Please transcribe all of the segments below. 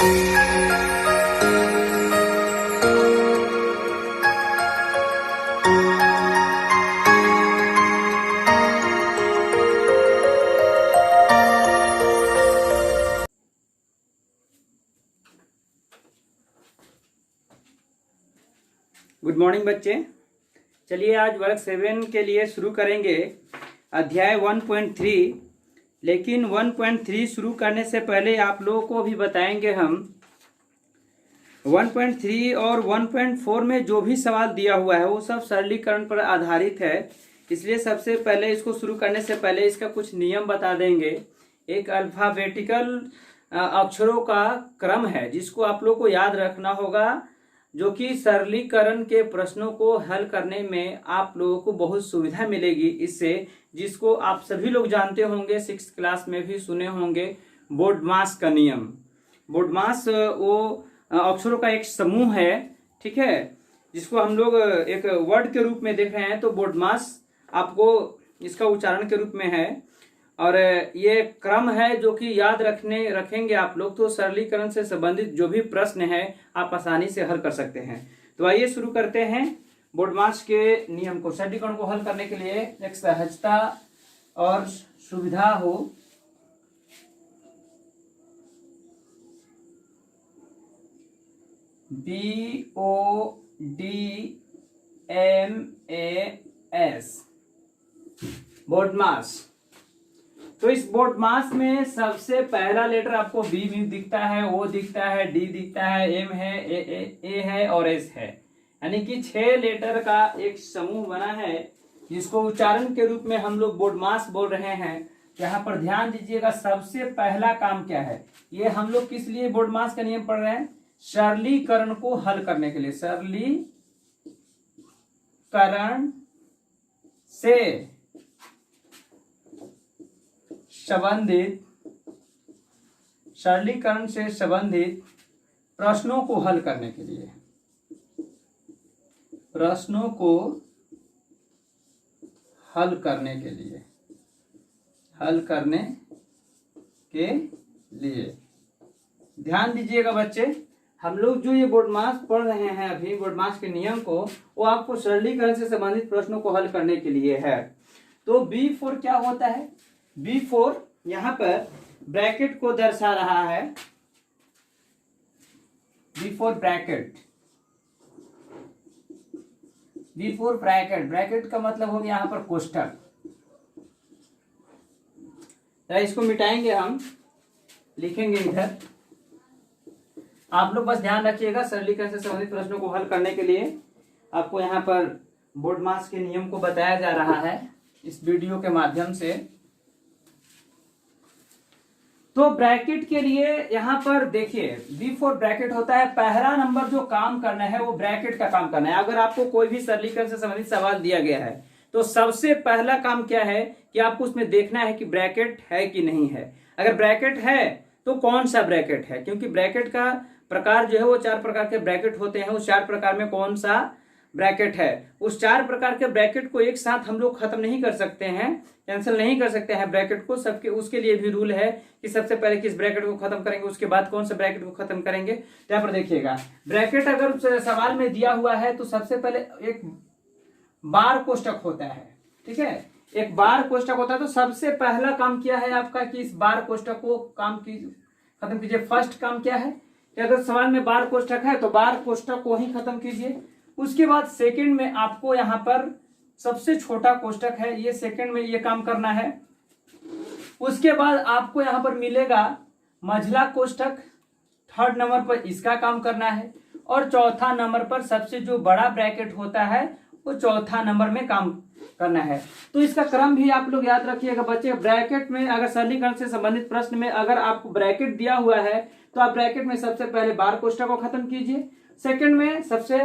Good morning बच्चे। चलिए आज वर्ग 7 के लिए शुरू करेंगे अध्याय 1.3। लेकिन 1.3 शुरू करने से पहले आप लोगों को भी बताएंगे हम 1.3 और 1.4 में जो भी सवाल दिया हुआ है वो सब सरलीकरण पर आधारित है। इसलिए सबसे पहले इसको शुरू करने से पहले इसका कुछ नियम बता देंगे। एक अल्फाबेटिकल अक्षरों का क्रम है जिसको आप लोग को याद रखना होगा, जो कि सरलीकरण के प्रश्नों को हल करने में आप लोगों को बहुत सुविधा मिलेगी इससे, जिसको आप सभी लोग जानते होंगे, 6th क्लास में भी सुने होंगे, बोडमास का नियम। बोडमास वो अक्षरों का एक समूह है, ठीक है, जिसको हम लोग एक वर्ड के रूप में देख रहे हैं। तो बोडमास आपको इसका उच्चारण के रूप में है और ये क्रम है जो कि याद रखेंगे आप लोग तो सरलीकरण से संबंधित जो भी प्रश्न है आप आसानी से हल कर सकते हैं। तो आइए शुरू करते हैं बोडमास के नियम को। सरलीकरण को हल करने के लिए एक सहजता और सुविधा हो, BODMAS बोडमास। तो इस बोडमास में सबसे पहला लेटर आपको बी भी दिखता है, ओ दिखता है, डी दिखता है, एम है, ए है और एस है, यानी कि 6 लेटर का एक समूह बना है जिसको उच्चारण के रूप में हम लोग बोडमास बोल रहे हैं। यहाँ पर ध्यान दीजिएगा, सबसे पहला काम क्या है, ये हम लोग किस लिए बोडमास का नियम पढ़ रहे हैं, सरलीकरण को हल करने के लिए। सरलीकरण से संबंधित प्रश्नों को हल करने के लिए, ध्यान दीजिएगा बच्चे, हम लोग जो ये बोडमास पढ़ रहे हैं अभी, बोडमास के नियम को, वो आपको सरलीकरण से संबंधित प्रश्नों को हल करने के लिए है। तो B4 क्या होता है, B4 यहां पर ब्रैकेट को दर्शा रहा है। B4 ब्रैकेट का मतलब हो गया यहां पर कोष्ठक। तो इसको मिटाएंगे हम, लिखेंगे इधर। आप लोग बस ध्यान रखिएगा, सरलीकरण से संबंधित प्रश्नों को हल करने के लिए आपको यहाँ पर बोडमास के नियम को बताया जा रहा है इस वीडियो के माध्यम से। तो ब्रैकेट के लिए यहाँ पर देखिए, B4 ब्रैकेट होता है, पहला नंबर जो काम करना है वो ब्रैकेट का काम करना है। अगर आपको कोई भी सरलीकरण से संबंधित सवाल दिया गया है तो सबसे पहला काम क्या है कि आपको उसमें देखना है कि ब्रैकेट है कि नहीं है। अगर ब्रैकेट है तो कौन सा ब्रैकेट है, क्योंकि ब्रैकेट का प्रकार जो है वो 4 प्रकार के ब्रैकेट होते हैं। उस 4 प्रकार में कौन सा ब्रैकेट है, उस 4 प्रकार के ब्रैकेट को एक साथ हम लोग खत्म नहीं कर सकते हैं, कैंसिल नहीं कर सकते हैं ब्रैकेट को। सबके उसके लिए भी रूल है कि सबसे पहले किस ब्रैकेट को खत्म करेंगे, उसके बाद कौन सा ब्रैकेट को खत्म करेंगे। तो यहाँ पर देखिएगा, ब्रैकेट अगर सवाल में दिया हुआ है तो सबसे पहले एक बार कोष्टक होता है, ठीक है, एक बार कोष्टक होता है। तो सबसे पहला काम क्या है आपका कि इस बार कोष्टक को खत्म कीजिए। फर्स्ट काम क्या है कि अगर सवाल में बार कोष्टक है तो बार कोष्टक को ही खत्म कीजिए। उसके बाद सेकंड में आपको यहाँ पर सबसे छोटा कोष्टक है, ये सेकंड में ये काम करना है। उसके बाद आपको यहाँ पर मिलेगा मझला कोष्टक, थर्ड नंबर पर इसका काम करना है, और चौथा नंबर पर सबसे जो बड़ा ब्रैकेट होता है वो चौथा नंबर में काम करना है। तो इसका क्रम भी आप लोग याद रखिएगा बच्चे। ब्रैकेट में अगर सरलीकरण से संबंधित प्रश्न में अगर आपको ब्रैकेट दिया हुआ है तो आप ब्रैकेट में सबसे पहले बार कोष्टक को खत्म कीजिए, सेकंड में सबसे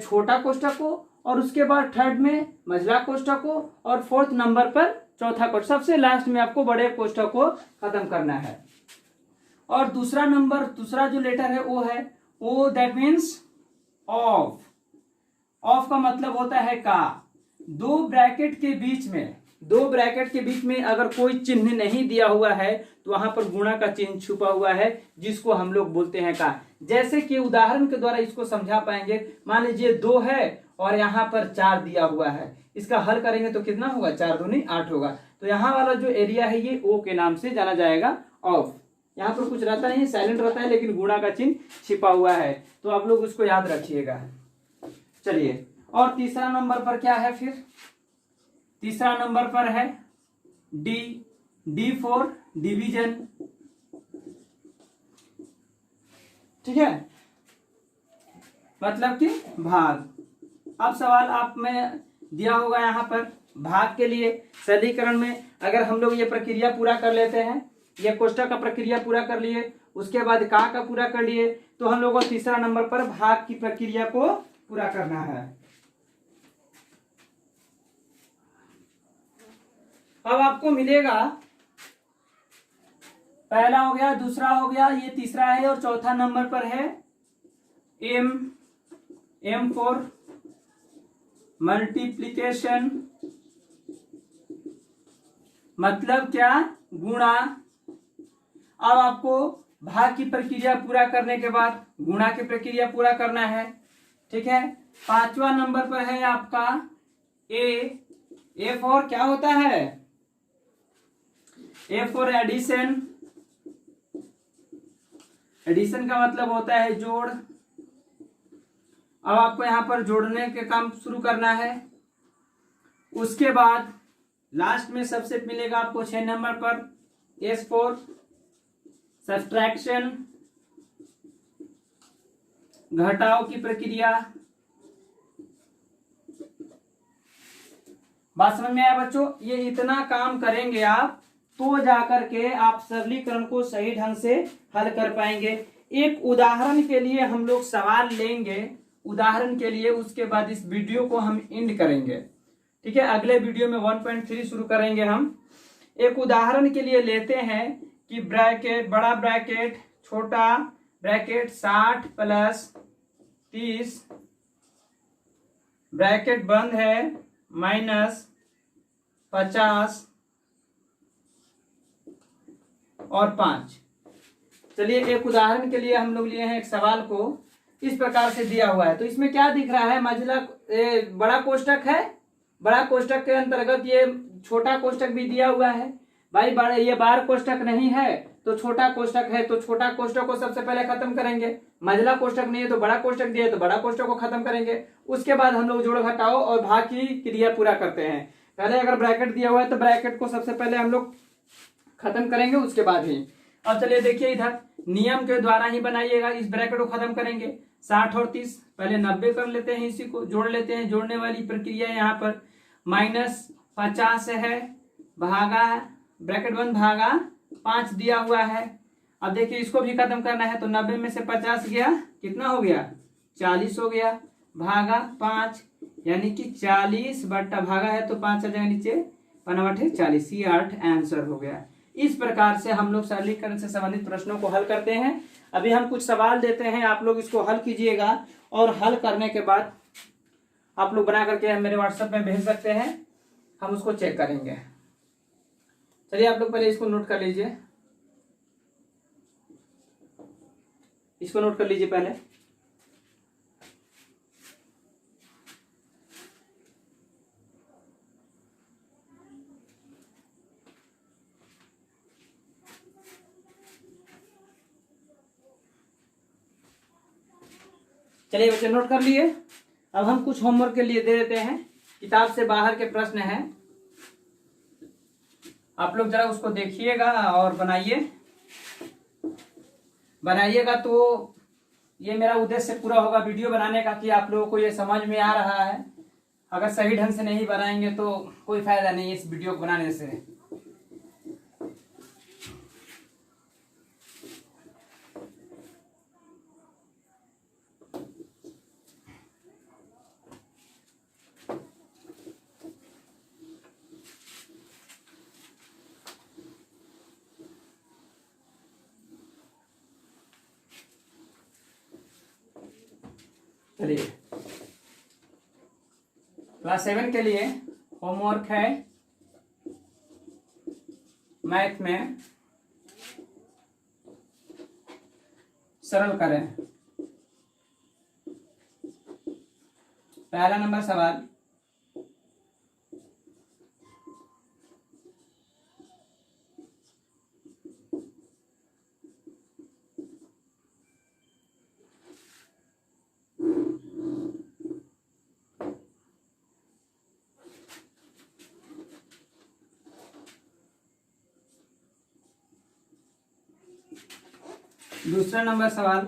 छोटा कोष्टक को, और उसके बाद थर्ड में मझला कोष्टक को, और फोर्थ नंबर पर चौथा कोष्टक, सबसे लास्ट में आपको बड़े कोष्टक को खत्म करना है। और दूसरा जो लेटर है वो है ओ, दैट मीन्स ऑफ। ऑफ का मतलब होता है का। 2 ब्रैकेट के बीच में दो ब्रैकेट के बीच में अगर कोई चिन्ह नहीं दिया हुआ है तो वहां पर गुणा का चिन्ह छुपा हुआ है, जिसको हम लोग बोलते हैं का। जैसे कि उदाहरण के द्वारा इसको समझा पाएंगे। मान लीजिए 2 है और यहाँ पर 4 दिया हुआ है, इसका हल करेंगे तो कितना होगा, 4 दूनी 8 होगा। तो यहाँ वाला जो एरिया है ये ओ के नाम से जाना जाएगा, ऑफ। यहाँ पर कुछ रहता नहीं, साइलेंट रहता है, लेकिन गुणा का चिन्ह छिपा हुआ है, तो आप लोग उसको याद रखिएगा। चलिए, और तीसरा नंबर पर क्या है फिर? तीसरा नंबर पर है डी फॉर डिवीजन। ठीक है, मतलब कि भाग। अब सवाल आप में दिया होगा यहाँ पर भाग के लिए सरलीकरण में अगर हम लोग ये प्रक्रिया पूरा कर लेते हैं, ये कोष्ठक का प्रक्रिया पूरा कर लिए, उसके बाद का पूरा कर लिए, तो हम लोगों को तीसरा नंबर पर भाग की प्रक्रिया को पूरा करना है। अब आपको मिलेगा, पहला हो गया, दूसरा हो गया, ये तीसरा है, और चौथा नंबर पर है एम फॉर मल्टीप्लिकेशन, मतलब क्या, गुणा। अब आपको भाग की प्रक्रिया पूरा करने के बाद गुणा की प्रक्रिया पूरा करना है। ठीक है, पांचवा नंबर पर है आपका ए फॉर क्या होता है, ए फॉर एडिशन। एडिशन का मतलब होता है जोड़। अब आपको यहां पर जोड़ने के काम शुरू करना है। उसके बाद लास्ट में सबसे मिलेगा आपको 6 नंबर पर एस फॉर सब्ट्रैक्शन, घटाव की प्रक्रिया। बात समझ में आया बच्चों? ये इतना काम करेंगे आप तो जाकर के आप सरलीकरण को सही ढंग से हल कर पाएंगे। एक उदाहरण के लिए हम लोग सवाल लेंगे, उदाहरण के लिए, उसके बाद इस वीडियो को हम एंड करेंगे। ठीक है, अगले वीडियो में 1.3 शुरू करेंगे हम। एक उदाहरण के लिए लेते हैं कि ब्रैकेट, बड़ा ब्रैकेट, छोटा ब्रैकेट 60 + 30, ब्रैकेट बंद है, -50 और 5। चलिए, एक उदाहरण के लिए हम लोग लिए हैं एक सवाल को, इस प्रकार से दिया हुआ है। तो इसमें क्या दिख रहा है, मझला बड़ा कोष्ठक है, बड़ा कोष्ठक के अंतर्गत ये छोटा कोष्ठक भी दिया हुआ है। भाई बड़ा, ये बार कोष्ठक नहीं है तो छोटा कोष्ठक है, तो छोटा कोष्ठक को सबसे पहले खत्म करेंगे। मझला कोष्ठक नहीं है तो बड़ा कोष्ठक दिया है तो बड़ा कोष्ठक को खत्म करेंगे। उसके बाद हम लोग जोड़ घटाओ और भाग की क्रिया पूरा करते हैं। पहले अगर ब्रैकेट दिया हुआ है तो ब्रैकेट को सबसे पहले हम लोग खत्म करेंगे, उसके बाद ही। अब चलिए देखिए, इधर नियम के द्वारा ही बनाइएगा, इस ब्रैकेट को खत्म करेंगे। 60 और 30, पहले 90 कर लेते हैं, इसी को जोड़ लेते हैं। जोड़ने वाली प्रक्रिया यहाँ पर -50 है, भागा ब्रैकेट बंद, भागा 5 दिया हुआ है। अब देखिए इसको भी खत्म करना है, तो 90 में से 50 गया, कितना हो गया, 40 हो गया, भागा 5, यानी कि 40 बट्टा भागा है तो 5 आ जाएगा नीचे, 5 40, ये 8 आंसर हो गया। इस प्रकार से हम लोग सरलीकरण से संबंधित प्रश्नों को हल करते हैं। अभी हम कुछ सवाल देते हैं, आप लोग इसको हल कीजिएगा, और हल करने के बाद आप लोग बना करके मेरे व्हाट्सएप में भेज सकते हैं, हम उसको चेक करेंगे। चलिए, आप लोग पहले इसको नोट कर लीजिए, इसको नोट कर लीजिए पहले। चलिए बच्चे, नोट कर लिए। अब हम कुछ होमवर्क के लिए दे देते हैं, किताब से बाहर के प्रश्न हैं, आप लोग जरा उसको देखिएगा और बनाइएगा तो ये मेरा उद्देश्य पूरा होगा वीडियो बनाने का, कि आप लोगों को ये समझ में आ रहा है। अगर सही ढंग से नहीं बनाएंगे तो कोई फायदा नहीं है इस वीडियो को बनाने से। चलिए, क्लास 7 के लिए होमवर्क है मैथ में सरल करें। पहला नंबर सवाल, दूसरा नंबर सवाल,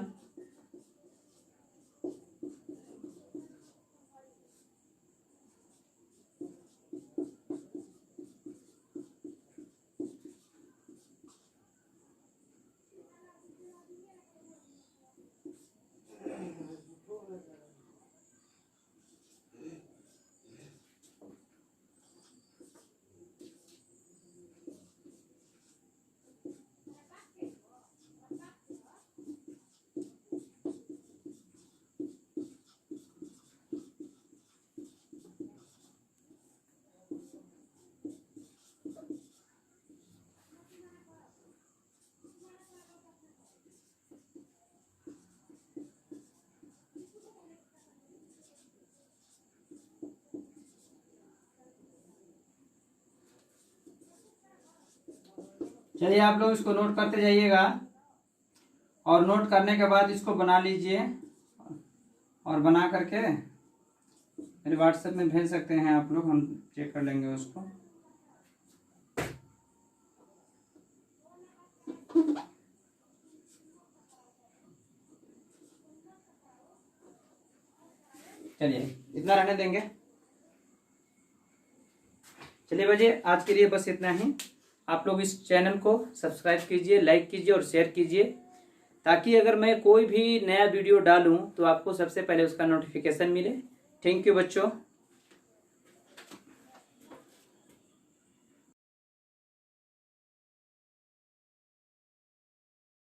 चलिए आप लोग इसको नोट करते जाइएगा और नोट करने के बाद इसको बना लीजिए और बना करके मेरे व्हाट्सएप में भेज सकते हैं आप लोग, हम चेक कर लेंगे उसको। चलिए इतना रहने देंगे। चलिए बजे आज के लिए बस इतना ही। आप लोग इस चैनल को सब्सक्राइब कीजिए, लाइक कीजिए और शेयर कीजिए, ताकि अगर मैं कोई भी नया वीडियो डालूं तो आपको सबसे पहले उसका नोटिफिकेशन मिले। थैंक यू बच्चों।